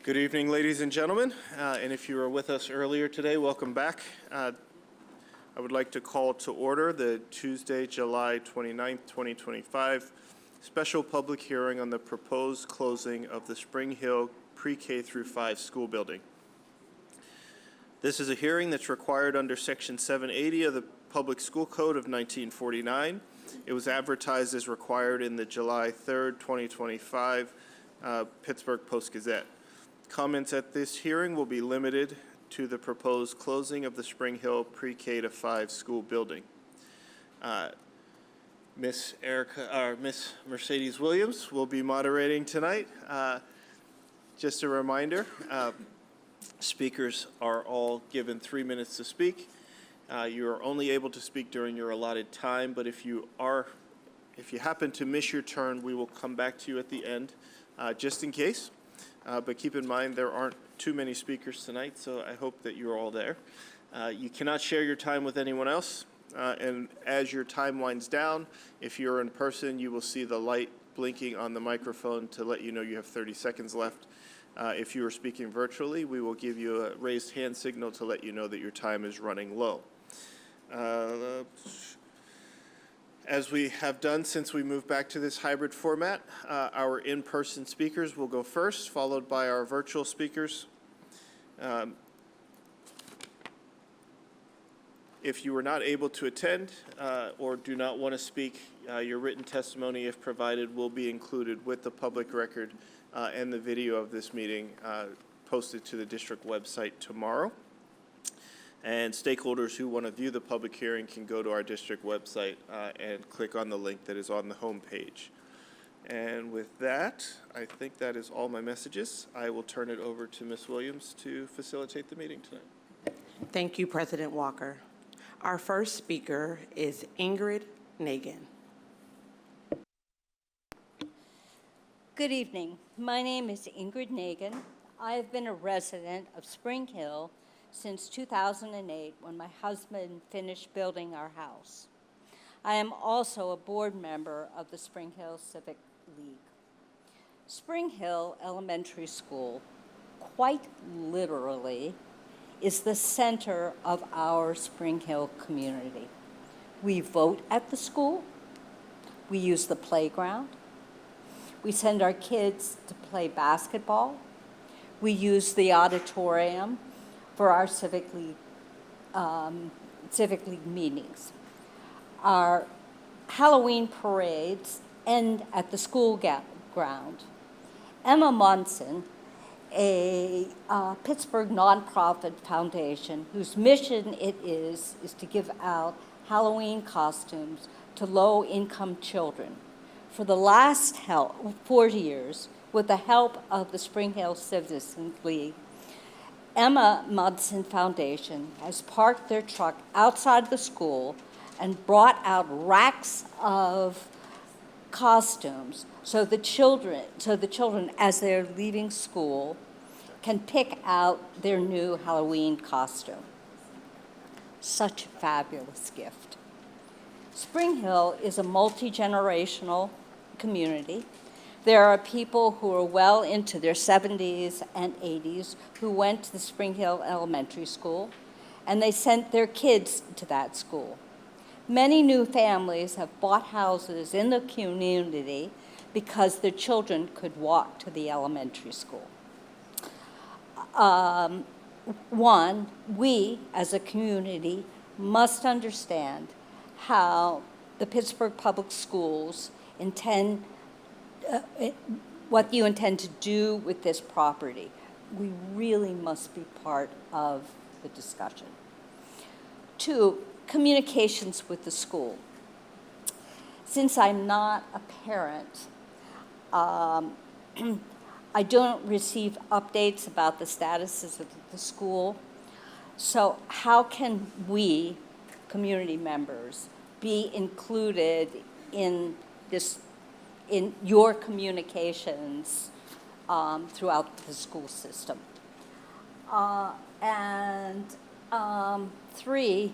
Good evening, ladies and gentlemen, and if you were with us earlier today, welcome back. I would like to call to order the Tuesday, July 29th, 2025 special public hearing on the proposed closing of the Spring Hill Pre-K through 5 school building. This is a hearing that's required under Section 780 of the Public School Code of 1949. It was advertised as required in the July 3rd, 2025 Pittsburgh Post-Gazette. Comments at this hearing will be limited to the proposed closing of the Spring Hill Pre-K to 5 school building. Miss Mercedes Williams will be moderating tonight. Just a reminder, speakers are all given 3 minutes to speak. You are only able to speak during your allotted time, but if you happen to miss your turn, we will come back to you at the end, just in case. But keep in mind there aren't too many speakers tonight, so I hope that you're all there. You cannot share your time with anyone else, and as your time winds down, if you're in person, you will see the light blinking on the microphone to let you know you have 30 seconds left. If you are speaking virtually, we will give you a raised hand signal to let you know that your time is running low. As we have done since we moved back to this hybrid format, our in-person speakers will go first, followed by our virtual speakers. If you were not able to attend or do not want to speak, your written testimony, if provided, will be included with the public record and the video of this meeting posted to the district website tomorrow. And stakeholders who want to view the public hearing can go to our district website and click on the link that is on the home page. And with that, I think that is all my messages. I will turn it over to Ms. Williams to facilitate the meeting tonight. Thank you, President Walker. Our first speaker is Ingrid Nagin. Good evening. My name is Ingrid Nagin. I have been a resident of Spring Hill since 2008 when my husband finished building our house. I am also a board member of the Spring Hill Civic League. Spring Hill Elementary School, quite literally, is the center of our Spring Hill community. We vote at the school, we use the playground, we send our kids to play basketball, we use the auditorium for our Civic League meetings. Our Halloween parades end at the school ground. Emma Munson, a Pittsburgh nonprofit foundation whose mission it is to give out Halloween costumes to low-income children. For the last 4 years, with the help of the Spring Hill Citizens League, Emma Munson Foundation has parked their truck outside the school and brought out racks of costumes so the children, as they're leaving school, can pick out their new Halloween costume. Such a fabulous gift. Spring Hill is a multi-generational community. There are people who are well into their 70s and 80s who went to the Spring Hill Elementary School, and they sent their kids to that school. Many new families have bought houses in the community because their children could walk to the elementary school. One, we as a community must understand how the Pittsburgh Public Schools intend what you intend to do with this property. We really must be part of the discussion. Two, communications with the school. Since I'm not a parent, I don't receive updates about the statuses of the school. So how can we, community members, be included in this, in your communications throughout the school system? Three,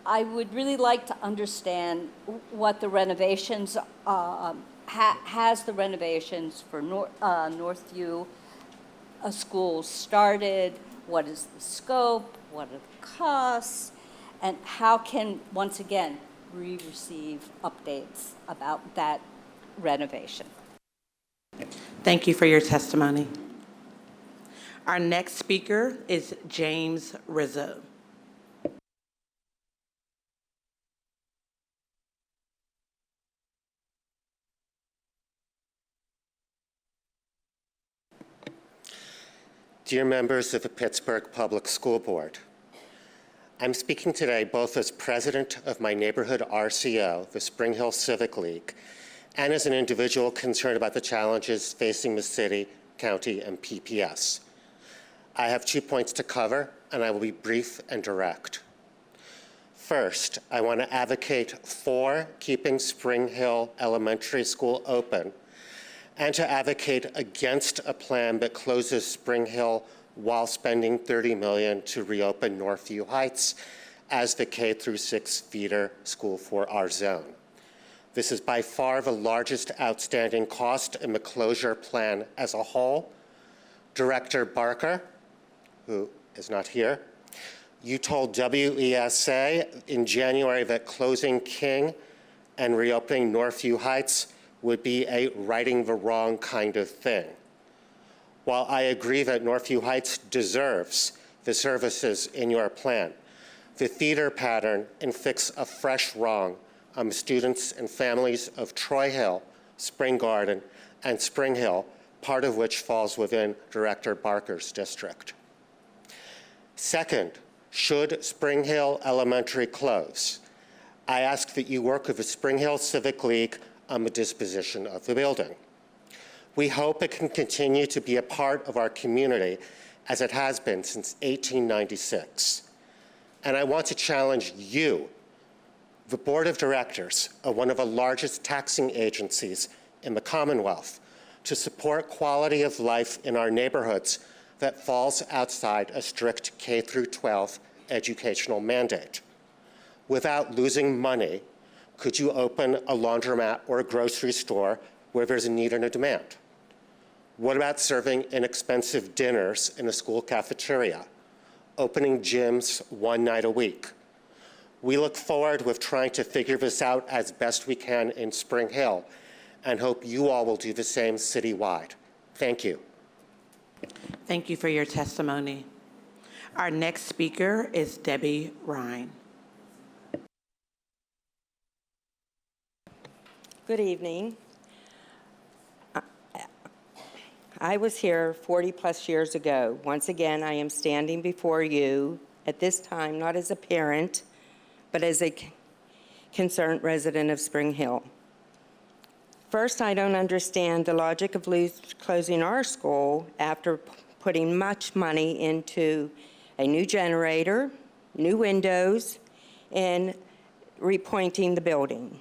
I would really like to understand what the renovations, has the renovations for Northview a school started, what is the scope, what are the costs, and how can, once again, we receive updates about that renovation? Thank you for your testimony. Our next speaker is James Rizzo. Dear members of the Pittsburgh Public School Board, I'm speaking today both as president of my neighborhood RCO, the Spring Hill Civic League, and as an individual concerned about the challenges facing the city, county, and PPS. I have 2 points to cover, and I will be brief and direct. First, I want to advocate for keeping Spring Hill Elementary School open and to advocate against a plan that closes Spring Hill while spending $30 million to reopen Northview Heights as the K-6 feeder school for our zone. This is by far the largest outstanding cost in the closure plan as a whole. Director Barker, who is not here, you told WESA in January that closing King and reopening Northview Heights would be a righting the wrong kind of thing. While I agree that Northview Heights deserves the services in your plan, the theater pattern inflicts a fresh wrong on the students and families of Troy Hill, Spring Garden, and Spring Hill, part of which falls within Director Barker's district. Second, should Spring Hill Elementary close, I ask that you work with the Spring Hill Civic League on the disposition of the building. We hope it can continue to be a part of our community as it has been since 1896. And I want to challenge you, the board of directors of one of the largest taxing agencies in the Commonwealth, to support quality of life in our neighborhoods that falls outside a strict K-12 educational mandate. Without losing money, could you open a laundromat or a grocery store where there's a need and a demand? What about serving inexpensive dinners in a school cafeteria? Opening gyms one night a week? We look forward with trying to figure this out as best we can in Spring Hill and hope you all will do the same citywide. Thank you. Thank you for your testimony. Our next speaker is Debbie Ryan. Good evening. I was here 40-plus years ago. Once again, I am standing before you at this time, not as a parent, but as a concerned resident of Spring Hill. First, I don't understand the logic of closing our school after putting much money into a new generator, new windows, and repointing the building,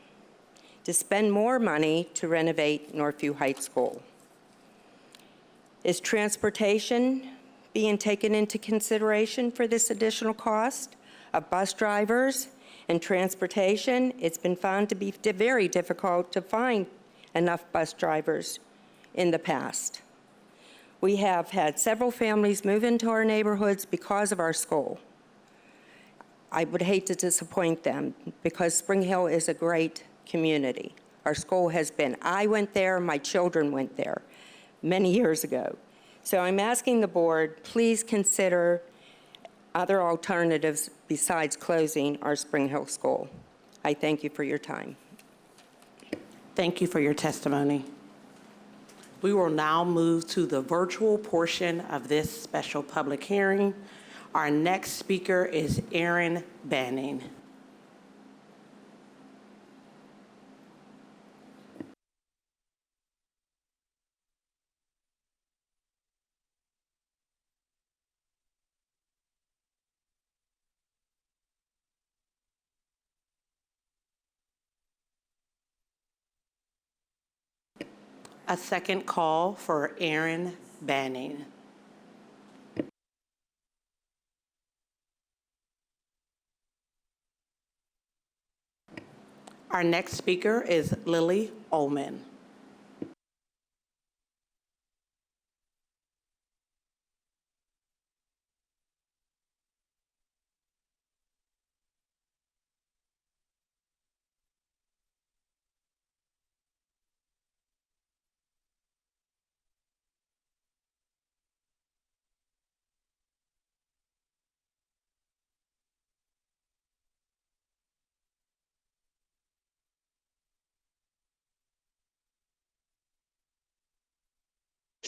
to spend more money to renovate Northview Heights School. Is transportation being taken into consideration for this additional cost of bus drivers and transportation? It's been found to be very difficult to find enough bus drivers in the past. We have had several families move into our neighborhoods because of our school. I would hate to disappoint them because Spring Hill is a great community. Our school has been. I went there, my children went there many years ago. So I'm asking the board, please consider other alternatives besides closing our Spring Hill School. I thank you for your time. Thank you for your testimony. We will now move to the virtual portion of this special public hearing. Our next speaker is Aaron Banning. A second call for Aaron Banning. Our next speaker is Lily Ullman.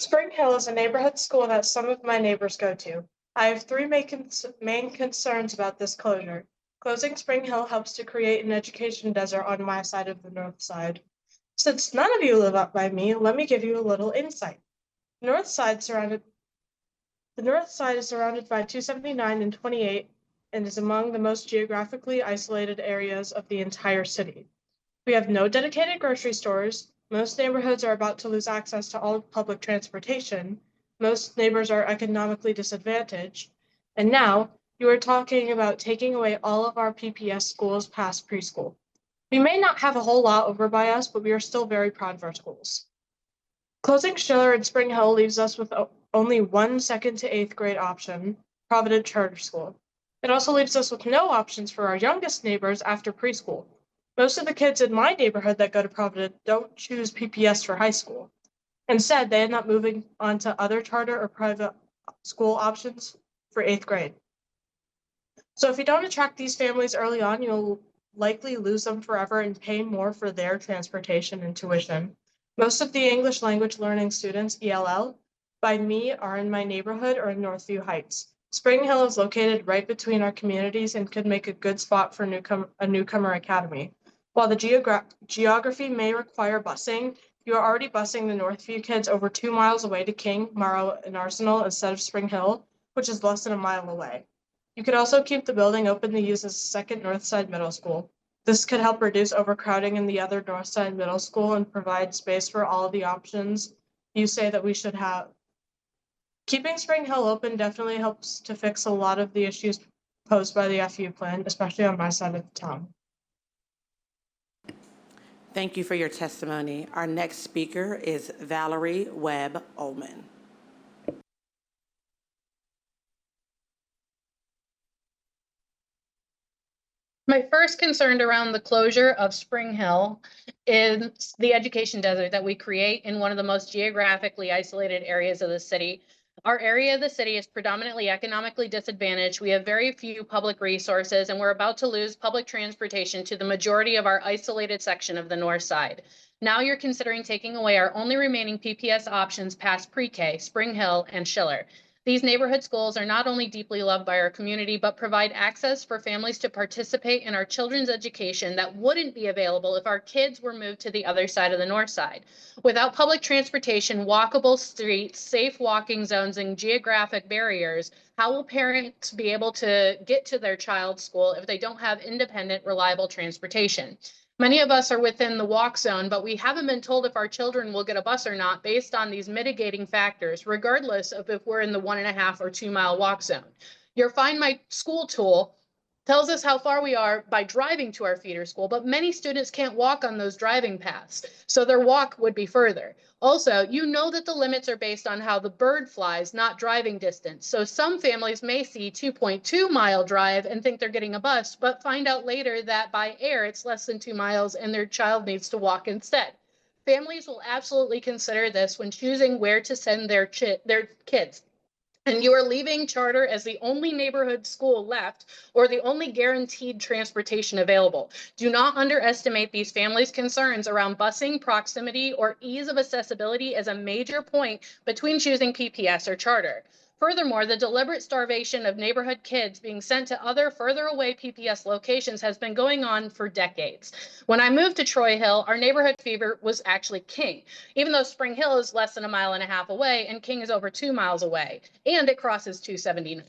Spring Hill is a neighborhood school that some of my neighbors go to. I have three main concerns about this closure. Closing Spring Hill helps to create an education desert on my side of the north side. Since none of you live up by me, let me give you a little insight. The north side is surrounded by 279 and 28 and is among the most geographically isolated areas of the entire city. We have no dedicated grocery stores. Most neighborhoods are about to lose access to all public transportation. Most neighbors are economically disadvantaged. And now you are talking about taking away all of our PPS schools past preschool. We may not have a whole lot over by us, but we are still very proud of our schools. Closing Schiller and Spring Hill leaves us with only one 2nd to 8th grade option, Provident Charter School. It also leaves us with no options for our youngest neighbors after preschool. Most of the kids in my neighborhood that go to Provident don't choose PPS for high school. Instead, they end up moving on to other charter or private school options for 8th grade. So if you don't attract these families early on, you'll likely lose them forever and pay more for their transportation and tuition. Most of the English language learning students, ELL, by me are in my neighborhood or in Northview Heights. Spring Hill is located right between our communities and could make a good spot for a newcomer academy. While the geography may require busing, you are already busing the Northview kids over 2 miles away to King, Morrow, and Arsenal instead of Spring Hill, which is less than a mile away. You could also keep the building open to use as a second Northside Middle School. This could help reduce overcrowding in the other Northside Middle School and provide space for all of the options you say that we should have. Keeping Spring Hill open definitely helps to fix a lot of the issues posed by the FU plan, especially on my side of the town. Thank you for your testimony. Our next speaker is Valerie Webb Ullman. My first concern around the closure of Spring Hill is the education desert that we create in one of the most geographically isolated areas of the city. Our area of the city is predominantly economically disadvantaged. We have very few public resources, and we're about to lose public transportation to the majority of our isolated section of the north side. Now you're considering taking away our only remaining PPS options past pre-K, Spring Hill, and Schiller. These neighborhood schools are not only deeply loved by our community, but provide access for families to participate in our children's education that wouldn't be available if our kids were moved to the other side of the north side. Without public transportation, walkable streets, safe walking zones, and geographic barriers, how will parents be able to get to their child's school if they don't have independent, reliable transportation? Many of us are within the walk zone, but we haven't been told if our children will get a bus or not based on these mitigating factors, regardless of if we're in the 1.5 or 2 mile walk zone. Your Find My School tool tells us how far we are by driving to our feeder school, but many students can't walk on those driving paths, so their walk would be further. Also, you know that the limits are based on how the bird flies, not driving distance. So some families may see 2.2 mile drive and think they're getting a bus, but find out later that by air, it's less than 2 miles and their child needs to walk instead. Families will absolutely consider this when choosing where to send their kids. And you are leaving charter as the only neighborhood school left or the only guaranteed transportation available. Do not underestimate these families' concerns around busing, proximity, or ease of accessibility as a major point between choosing PPS or charter. Furthermore, the deliberate starvation of neighborhood kids being sent to other further away PPS locations has been going on for decades. When I moved to Troy Hill, our neighborhood fever was actually King, even though Spring Hill is less than 1.5 miles away and King is over 2 miles away, and it crosses 279.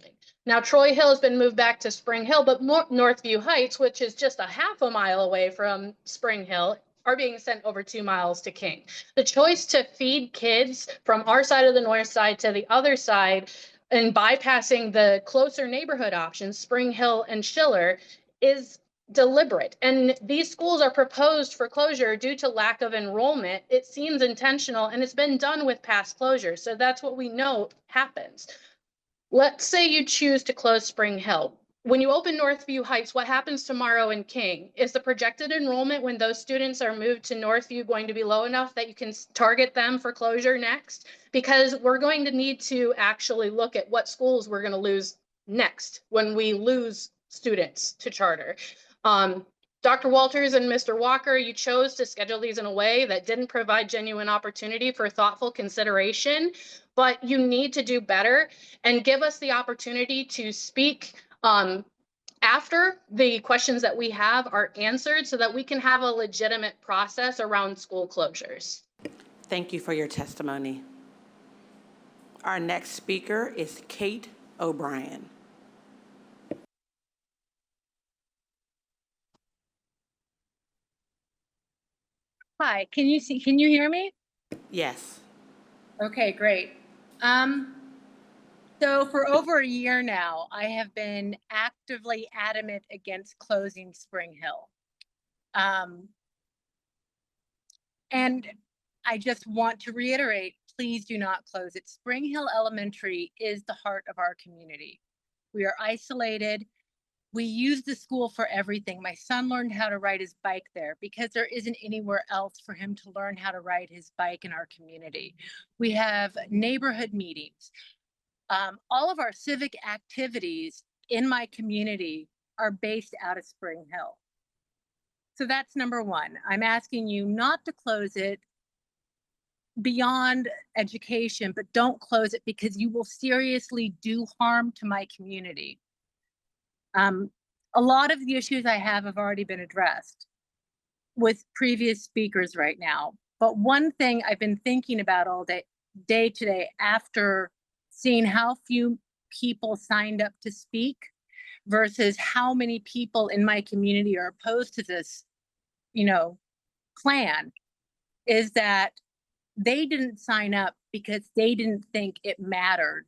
Now, Troy Hill has been moved back to Spring Hill, but Northview Heights, which is just 0.5 mile away from Spring Hill, are being sent over 2 miles to King. The choice to feed kids from our side of the north side to the other side and bypassing the closer neighborhood options, Spring Hill and Schiller, is deliberate. And these schools are proposed for closure due to lack of enrollment. It seems intentional, and it's been done with past closures. So that's what we know happens. Let's say you choose to close Spring Hill. When you open Northview Heights, what happens to Morrow and King? Is the projected enrollment when those students are moved to Northview going to be low enough that you can target them for closure next? Because we're going to need to actually look at what schools we're going to lose next when we lose students to charter. Dr. Walters and Mr. Walker, you chose to schedule these in a way that didn't provide genuine opportunity for thoughtful consideration, but you need to do better and give us the opportunity to speak after the questions that we have are answered so that we can have a legitimate process around school closures. Thank you for your testimony. Our next speaker is Kate O'Brien. Hi, can you hear me? Yes. Okay, great. So for over a year now, I have been actively adamant against closing Spring Hill. And I just want to reiterate, please do not close it. Spring Hill Elementary is the heart of our community. We are isolated. We use the school for everything. My son learned how to ride his bike there because there isn't anywhere else for him to learn how to ride his bike in our community. We have neighborhood meetings. All of our civic activities in my community are based out of Spring Hill. So that's number one. I'm asking you not to close it beyond education, but don't close it because you will seriously do harm to my community. A lot of the issues I have already been addressed with previous speakers right now. But one thing I've been thinking about all day today after seeing how few people signed up to speak versus how many people in my community are opposed to this, plan, is that they didn't sign up because they didn't think it mattered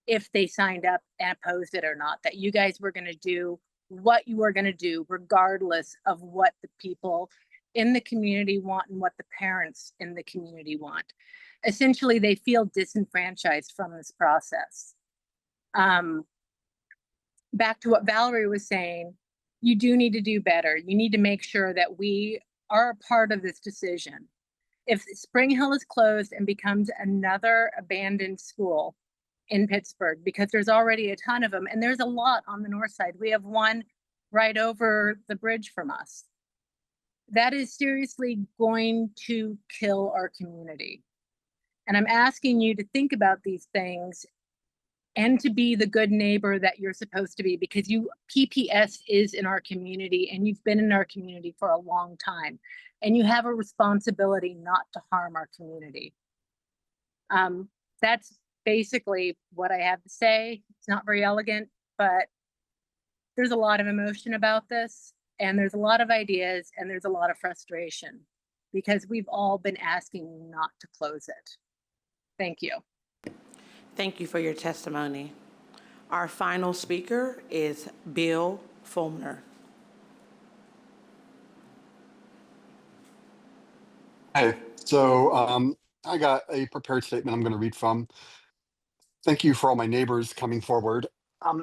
if they signed up and opposed it or not, that you guys were going to do what you were going to do regardless of what the people in the community want and what the parents in the community want. Essentially, they feel disenfranchised from this process. Back to what Valerie was saying, you do need to do better. You need to make sure that we are a part of this decision. If Spring Hill is closed and becomes another abandoned school in Pittsburgh, because there's already a ton of them, and there's a lot on the north side. We have one right over the bridge from us. That is seriously going to kill our community. And I'm asking you to think about these things and to be the good neighbor that you're supposed to be, because PPS is in our community and you've been in our community for a long time, and you have a responsibility not to harm our community. That's basically what I have to say. It's not very elegant, but there's a lot of emotion about this, and there's a lot of ideas, and there's a lot of frustration because we've all been asking you not to close it. Thank you. Thank you for your testimony. Our final speaker is Bill Fulmer. Hey, so I got a prepared statement I'm going to read from. Thank you for all my neighbors coming forward.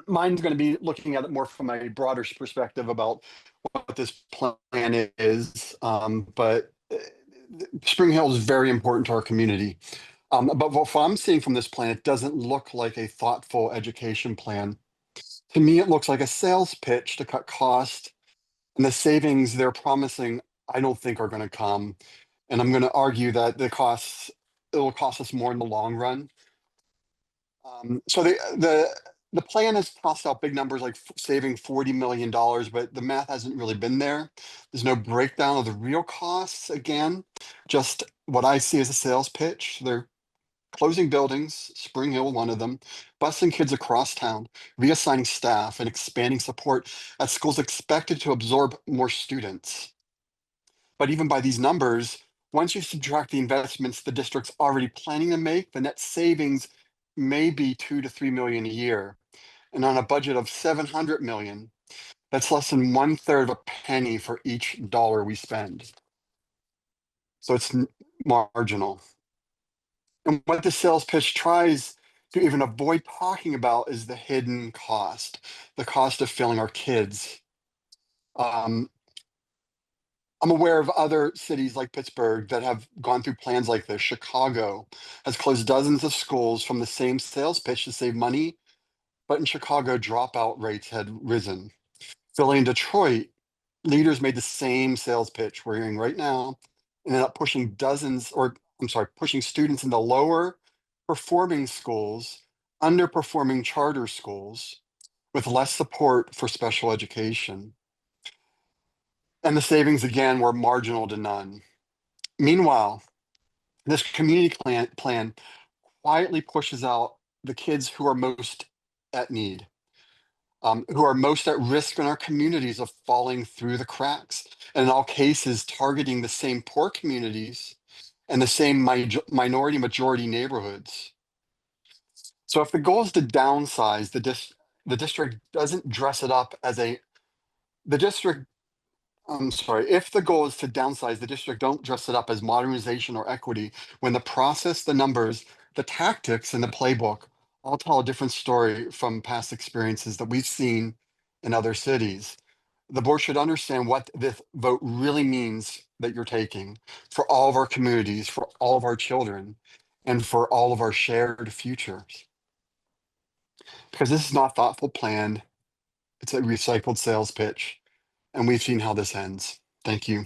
Mine's going to be looking at it more from a broader perspective about what this plan is, but Spring Hill is very important to our community. But what I'm seeing from this plan, it doesn't look like a thoughtful education plan. To me, it looks like a sales pitch to cut cost, and the savings they're promising, I don't think are going to come. And I'm going to argue that it will cost us more in the long run. So the plan has tossed out big numbers like saving $40 million, but the math hasn't really been there. There's no breakdown of the real costs. Again, just what I see as a sales pitch. They're closing buildings, Spring Hill, one of them, busing kids across town, reassigning staff, and expanding support at schools expected to absorb more students. But even by these numbers, once you subtract the investments the district's already planning to make, the net savings may be 2 to 3 million a year. And on a budget of 700 million, that's less than 1/3 of a penny for each dollar we spend. So it's marginal. And what the sales pitch tries to even avoid talking about is the hidden cost, the cost of failing our kids. I'm aware of other cities like Pittsburgh that have gone through plans like this. Chicago has closed dozens of schools from the same sales pitch to save money, but in Chicago, dropout rates had risen. Philly and Detroit leaders made the same sales pitch we're hearing right now, and ended up pushing pushing students into lower performing schools, underperforming charter schools with less support for special education. And the savings again were marginal to none. Meanwhile, this community plan quietly pushes out the kids who are most at need, who are most at risk in our communities of falling through the cracks, and in all cases, targeting the same poor communities and the same minority majority neighborhoods. So if the goal is to downsize, the district doesn't dress it up as the district, I'm sorry, if the goal is to downsize, the district don't dress it up as modernization or equity, when the process, the numbers, the tactics, and the playbook all tell a different story from past experiences that we've seen in other cities. The board should understand what this vote really means that you're taking for all of our communities, for all of our children, and for all of our shared futures. Because this is not thoughtful planned, it's a recycled sales pitch, and we've seen how this ends. Thank you.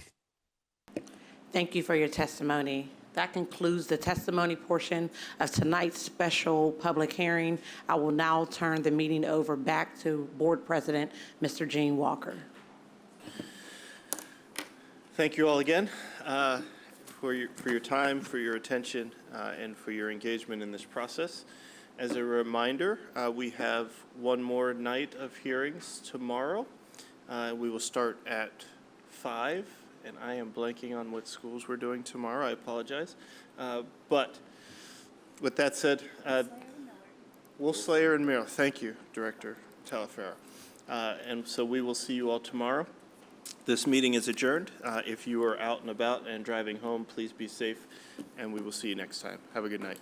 Thank you for your testimony. That concludes the testimony portion of tonight's special public hearing. I will now turn the meeting over back to Board President, Mr. Gene Walker. Thank you all again for your time, for your attention, and for your engagement in this process. As a reminder, we have one more night of hearings tomorrow. We will start at 5, and I am blanking on what schools we're doing tomorrow. I apologize. But with that said, Wolf Slayer and Miller. Thank you, Director Talaferro. And so we will see you all tomorrow. This meeting is adjourned. If you are out and about and driving home, please be safe, and we will see you next time. Have a good night.